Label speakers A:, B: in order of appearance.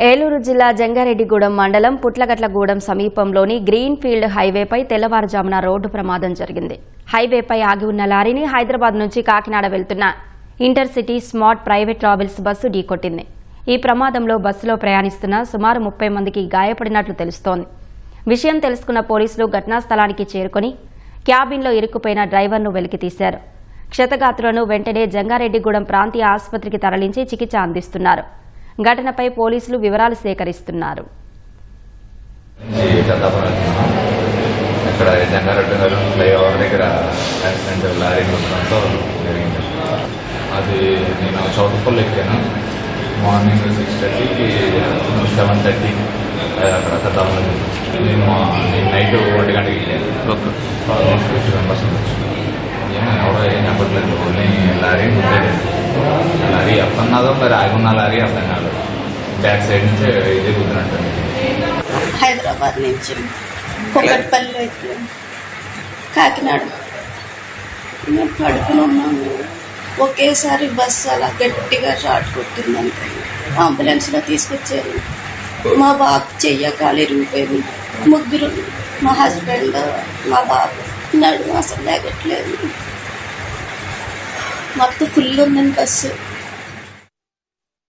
A: ఏలూరు జిల్లా జంగారెడ్డిగూడెం మండలం పుట్లగట్లగూడెం సమీపంలోని గ్రీన్ ఫీల్డ్ హైవేపై తెల్లవారుజామున రోడ్డు ప్రమాదం జరిగింది. హైవేపై ఆగి ఉన్న లారీని హైదరాబాద్ నుంచి కాకినాడ వెళ్తున్న intercity smart private travels bus ఢీకొట్టింది. ఈ ప్రమాదంలో బస్సులో ప్రయాణిస్తున్న సుమారు 30 మందికి గాయపడినట్లు తెలుస్తోంది. విషయం తెలుసుకున్న పోలీసులు ఘటనా స్థలానికి చేరుకుని క్యాబిన్లో ఇరుక్కుపోయిన డ్రైవర్ను వెలికితీశారు. క్షతగాత్రులను వెంటనే జంగారెడ్డిగూడెం ప్రాంతీయ ఆసుపత్రికి తరలించి చికిత్స అందిస్తున్నారు. ఘటనపై పోలీసులు వివరాలు సేకరిస్తున్నారు.
B: అది నేను చౌటుపల్లి ఎక్కాను. మార్నింగ్ 6:30కి 7:30 అక్కడ కథాపల్లి. నేను నైట్ 1 గంటకి వెళ్ళాను. 50 మెంబర్స్ ఉండొచ్చు. ఎవరో ఏం చెప్పట్లేదు. ఓన్లీ లారీ గుర్తలేదు. లారీ అర్థన్నాదో మరి ఆగున్న లారీ అర్థం కాదు. బ్యాక్ సైడ్ నుంచి ఇదే కుదిరినట్టు.
C: హైదరాబాద్ నుంచి కొకట్పల్లి కాకినాడ మేము పడుకుని ఉన్నాము. ఒకేసారి బస్సు అలా గట్టిగా షార్ట్ కొట్టిందంటే అంబులెన్స్లో తీసుకొచ్చారు. మా బాబు చెయ్యకాలు ఇరిగిపోయింది. ముగ్గురు, మా హస్బెండ్, మా బాబు. నడుము అసలు లేగట్లేదు. మొత్తం ఫుల్ ఉందండి బస్సు.